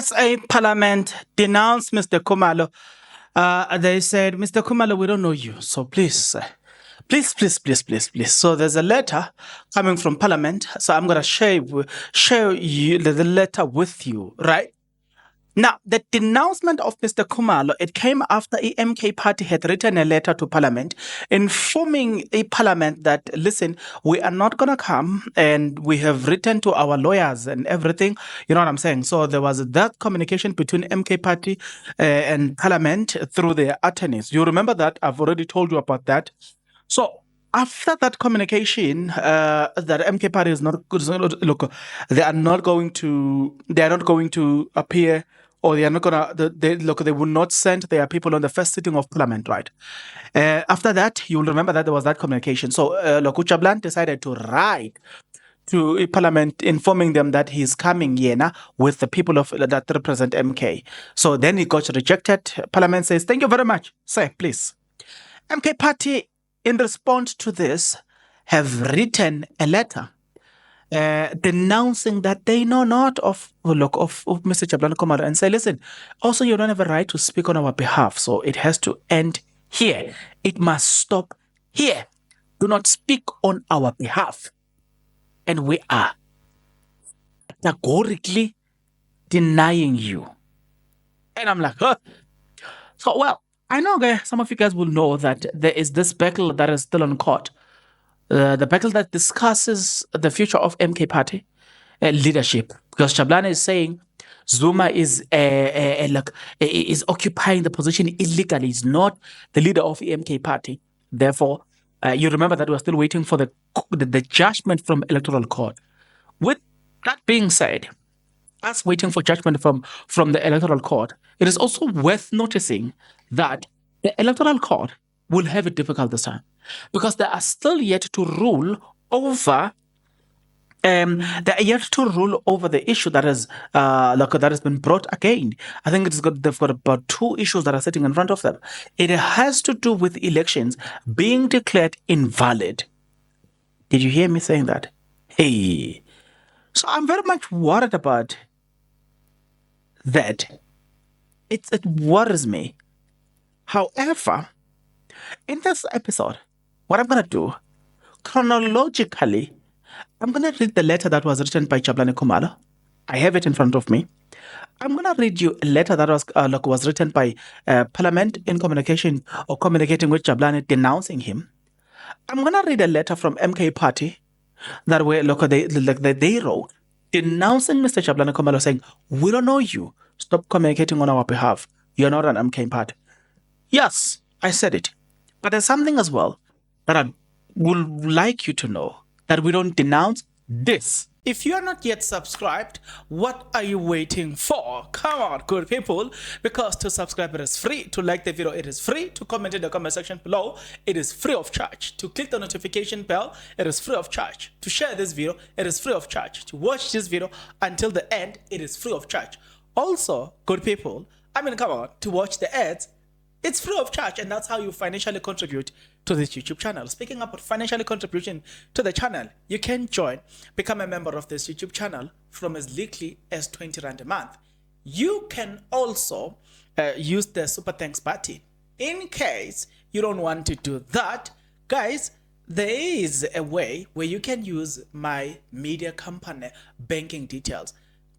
SA Parliament denounced Mr. Khumalo. They said, Mr. Khumalo, we don't know you, so please, please. So there's a letter coming from Parliament. So I'm gonna share you the letter with you, right? Now, the denouncement of Mr. Khumalo, it came after the MK party had written a letter to Parliament informing a Parliament that, listen, we are not going to come and we have written to our lawyers and everything. You know what I'm saying? So there was that communication between MK party and Parliament through their attorneys. You remember that? I've already told you about that. So after that communication, that MK party is not look, they are not going to appear, or they are not gonna. They will not send their people on the first sitting of Parliament, right? After that, you will remember that there was that communication. So, Jabulani decided to write to Parliament informing them that he's coming here with the people that represent MK. So then he got rejected. Parliament says, "Thank you very much, sir. Please." MK party, in response to this, have written a letter denouncing that they know not of Mr. Jabulani Khumalo, and say, listen, also you don't have a right to speak on our behalf, so it has to end here. It must stop here. Do not speak on our behalf. And we are categorically denying you. And I'm like, huh? So, well, I know some of you guys will know that there is this battle that is still on court. The battle that discusses the future of MK party leadership, because Jabulani is saying Zuma is occupying the position illegally. He's not the leader of the MK party. Therefore, you remember that we're still waiting for the judgment from electoral court. With that being said, us waiting for judgment from the electoral court, it is also worth noticing that the electoral court will have it difficult this time, because they are still yet to rule over. They are yet to rule over the issue that is that has been brought again. I think they've got about 2 issues that are sitting in front of them. It has to do with elections being declared invalid. Did you hear me saying that? Hey, so I'm very much worried about that. It worries me. However, in this episode, what I'm going to do, chronologically, I'm going to read the letter that was written by Jabulani Khumalo. I have it in front of me. I'm going to read you a letter that was written by Parliament in communicating with Jabulani, denouncing him. I'm going to read a letter from MK Party that they wrote, denouncing Mr. Jabulani Khumalo, saying, we don't know you. Stop communicating on our behalf. You're not an MK Party. Yes, I said it. But there's something as well that I would like you to know, that we don't denounce this. If you are not yet subscribed, what are you waiting for? Come on, good people, because to subscribe it is free. To like the video, it is free. To comment in the comment section below, it is free of charge. To click the notification bell, it is free of charge. To share this video, it is free of charge. To watch this video until the end, it is free of charge. Also, good people, come on, to watch the ads, it's free of charge, and that's how you financially contribute to this YouTube channel. Speaking about financially contribution to the channel, you can become a member of this YouTube channel from as little as 20 Rand a month. You can also use the Super Thanks button. In case you don't want to do that, guys, there is a way where you can use my media company banking details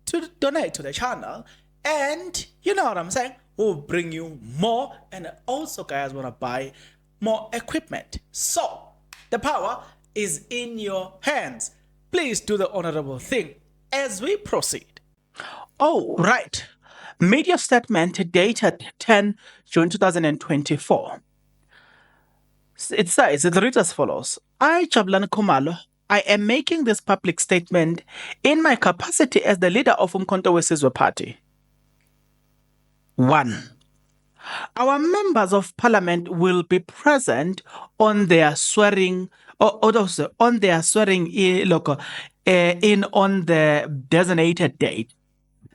to donate to the channel, and you know what I'm saying, we'll bring you more, and also guys want to buy more equipment. So the power is in your hands. Please do the honorable thing as we proceed. Oh, right. Media statement dated 10 June 2024. It reads as follows. I, Jabulani Khumalo, I am making this public statement in my capacity as the leader of Umkhonto we Sizwe Party. 1. Our members of Parliament will be present on their swearing, on their swearing in on the designated date.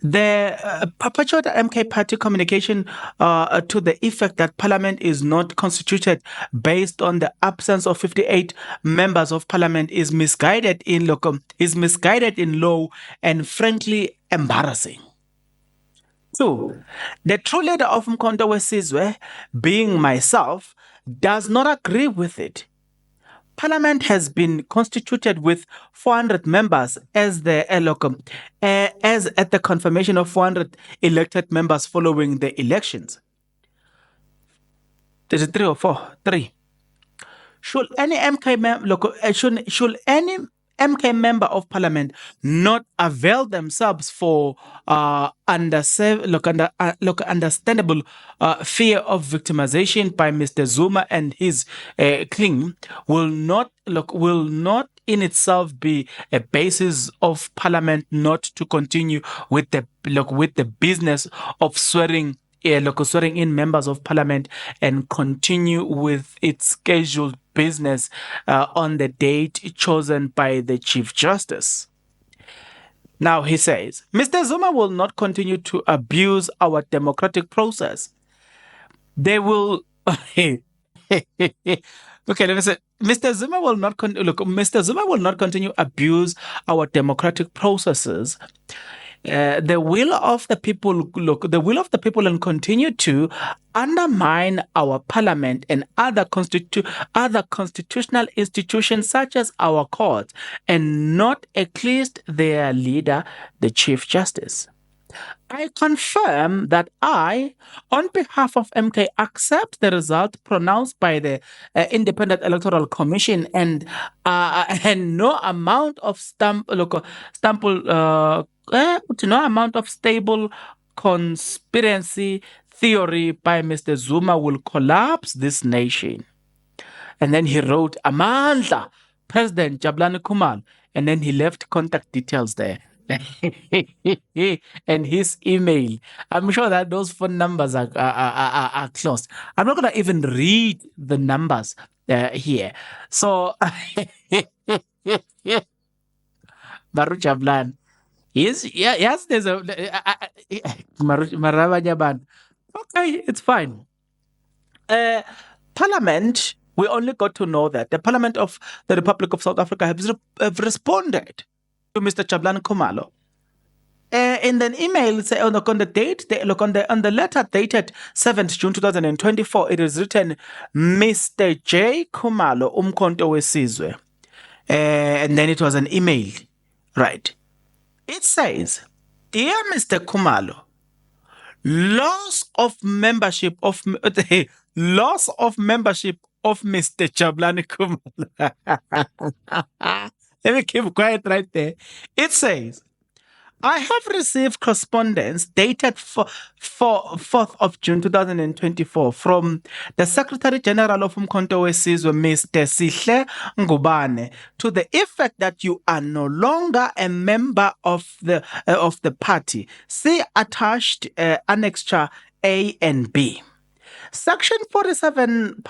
The perpetuate MK Party communication to the effect that Parliament is not constituted based on the absence of 58 members of Parliament is misguided in law and frankly embarrassing. 2. The true leader of Umkhonto weSizwe, being myself, does not agree with it. Parliament has been constituted with 400 members as as at the confirmation of 400 elected members following the elections. There's a 3 or 4? 3. Should any MK member of parliament not avail themselves for understandable fear of victimization by Mr. Zuma and his cling will not in itself be a basis of parliament not to continue with the business of swearing in members of parliament and continue with its scheduled business on the date chosen by the Chief Justice. Now he says, Mr. Zuma will not continue to abuse our democratic process. They will. Okay, let me say, Mr. Zuma will not Mr. Zuma will not continue abuse our democratic processes. The will of the people and continue to undermine our parliament and other constitutional institutions such as our courts and not at least their leader, the Chief Justice. I confirm that I, on behalf of MK, accept the result pronounced by the Independent Electoral Commission and no amount of no amount of stable conspiracy theory by Mr. Zuma will collapse this nation. And then he wrote, Amandla, President Jabulani Khumalo, and then he left contact details there. And his email. I'm sure that those phone numbers are closed. I'm not going to even read the numbers here. So, Baru Jablan. Yes, there's a Marabajaban. Okay, it's fine. Parliament, we only got to know that the Parliament of the Republic of South Africa have responded to Mr. Jabulani Khumalo. In an email, say on the date, on the letter dated 7th June 2024, it is written, Mr. J. Khumalo, Umkhonto weSizwe. And then it was an email, right? It says, Dear Mr. Khumalo, loss of membership of Mr. Jabulani Khumalo. Let me keep quiet right there. It says, I have received correspondence dated 4th of June 2024 from the Secretary General of Umkhonto weSizwe, Mr. Sihle Ngubane, to the effect that you are no longer a member of the party. See attached annexure A and B. Section 47,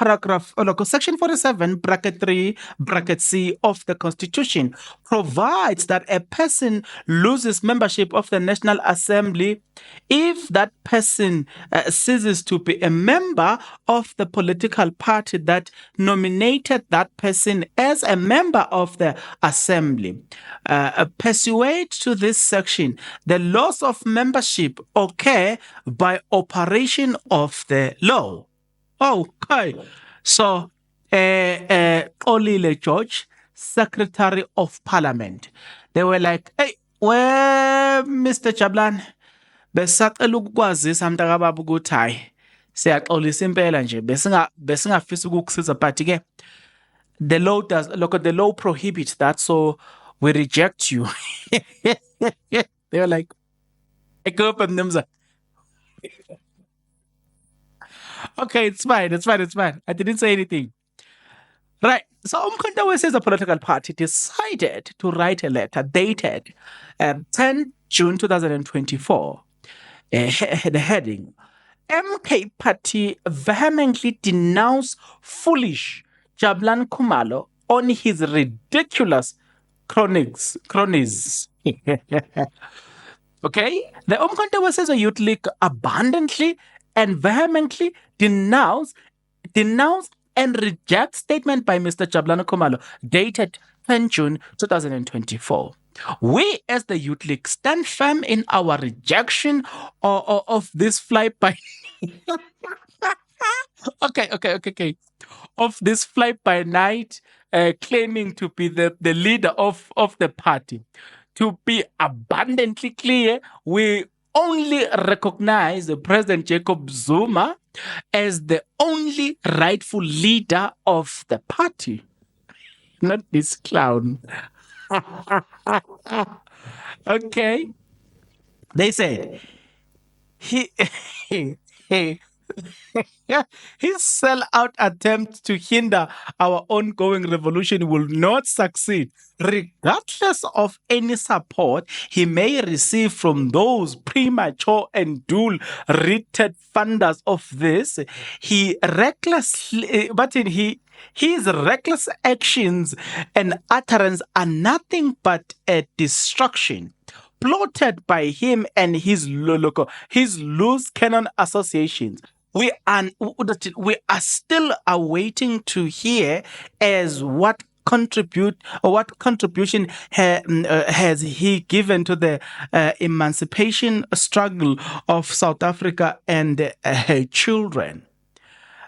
Section 47, bracket 3, bracket C of the Constitution provides that a person loses membership of the National Assembly if that person ceases to be a member of the political party that nominated that person as a member of the Assembly. Pursuant to this section, the loss of membership occur by operation of the law. Okay. So, Olile George, Secretary of Parliament, they were like, hey, where Mr. Jabulani, besacela ukukwazisa mntakababa ukuthi hayi siyaxolisa impela nje besingafisa ukukusiza but ke the law prohibits that, so we reject you. They were like, I go up and them. Okay, it's fine. I didn't say anything. Right. So Umkhonto weSizwe, a political party, decided to write a letter dated 10 June 2024. The heading, MK Party vehemently denounce foolish Jabulani Khumalo on his ridiculous cronies. Okay? The Umkhonto weSizwe Youth League abundantly and vehemently denounce and reject statement by Mr. Jabulani Khumalo dated 10 June 2024. We as the Youth League stand firm in our rejection of this fly by okay, of this fly by night claiming to be the leader of the party. To be abundantly clear, we only recognize President Jacob Zuma as the only rightful leader of the party, not this clown. Okay. They said he he yeah, his sell-out attempt to hinder our ongoing revolution will not succeed, regardless of any support he may receive from those premature and dual-rated funders of this. He recklessly, but in his reckless actions and utterance are nothing but a destruction plotted by him and his loose cannon associations. We are still awaiting to hear as what contribution has he given to the emancipation struggle of South Africa and her children.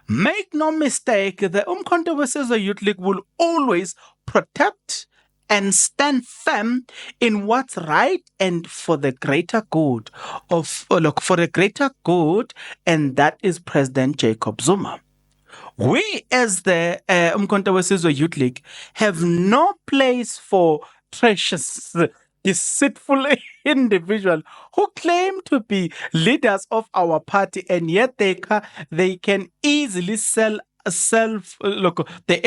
Make no mistake, the Umkhonto we Youth League will always protect and stand firm in what's right and for the greater good for the greater good, and that is President Jacob Zuma. We, as the Umkhonto we Youth League, have no place for precious, deceitful individuals who claim to be leaders of our party, and yet they can easily they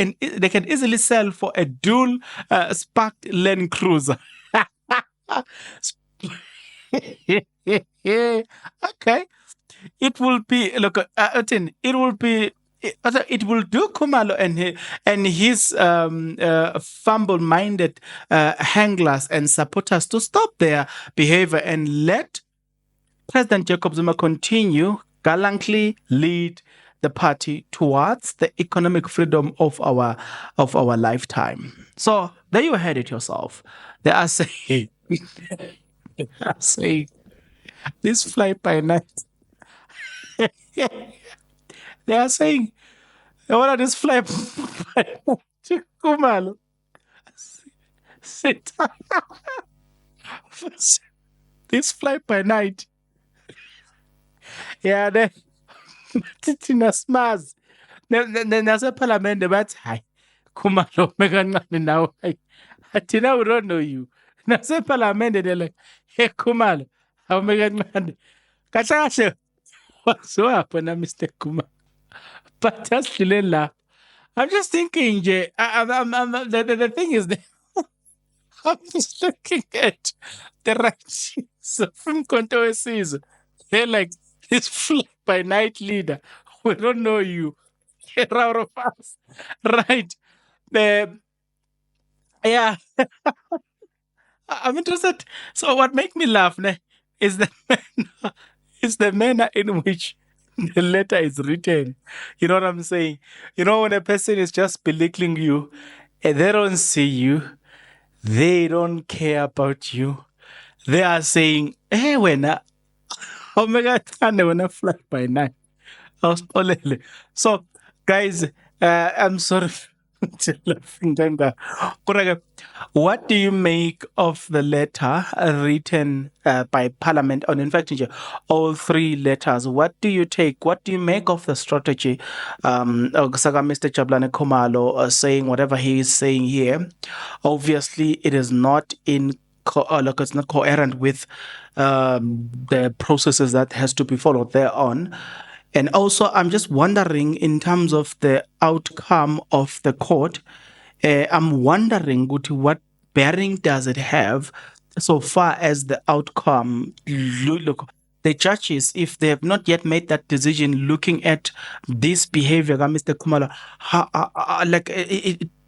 can easily sell for a dual sparked Land Cruiser. Okay, it will be it will do Khumalo and his fumble-minded handlers and supporters to stop their behavior and let President Jacob Zuma continue gallantly lead the party towards the economic freedom of our lifetime. So there you had it yourself. They are saying, they are saying this fly by night. They are saying, what are this fly by night? Khumalo. Sit. This fly by night. Yeah, thina simazi nasephalamende bathi hayi Khumalo mekancane nawe hayi thina we don't know you nasephalamende they're like hey Khumalo awumekancane kahle kahle waziwapha na Mr Khumalo but asidluleni la. I'm just thinking nje the thing is that I'm just looking at the writings from Umkhonto we they're like this fly by night leader. We don't know you. Get out of us. Right. Yeah. I'm interested. So what makes me laugh is the is the manner in which the letter is written. You know what I'm saying? You know, when a person is just belittling you and they don't see you, they don't care about you. They are saying, hey, when Omega when I fly by night. So, guys, I'm sorry to laughing. Kureke, what do you make of the letter written by Parliament on, in fact, all three letters? What do you take? What do you make of the strategy of Mr. Jabulani Khumalo saying whatever he is saying here? Obviously, it is not it's not coherent with the processes that has to be followed thereon. And also, I'm just wondering in terms of the outcome of the court, I'm wondering what bearing does it have so far as the outcome? Look, the judges, if they have not yet made that decision, looking at this behavior, Mr. Khumalo,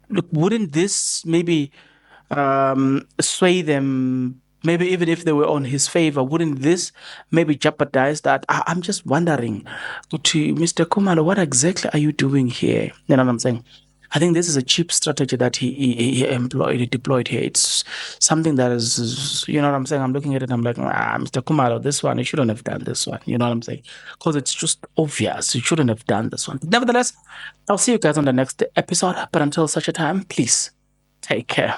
look, wouldn't this maybe sway them? Maybe even if they were on his favor, wouldn't this maybe jeopardize that? I'm just wondering, to Mr. Khumalo, what exactly are you doing here? You know what I'm saying? I think this is a cheap strategy that he employed, he deployed here. It's something that is, you know what I'm saying? I'm looking at it, I'm like, Mr. Khumalo, this one, you shouldn't have done this one. You know what I'm saying? Because it's just obvious. You shouldn't have done this one. Nevertheless, I'll see you guys on the next episode. But until such a time, please take care.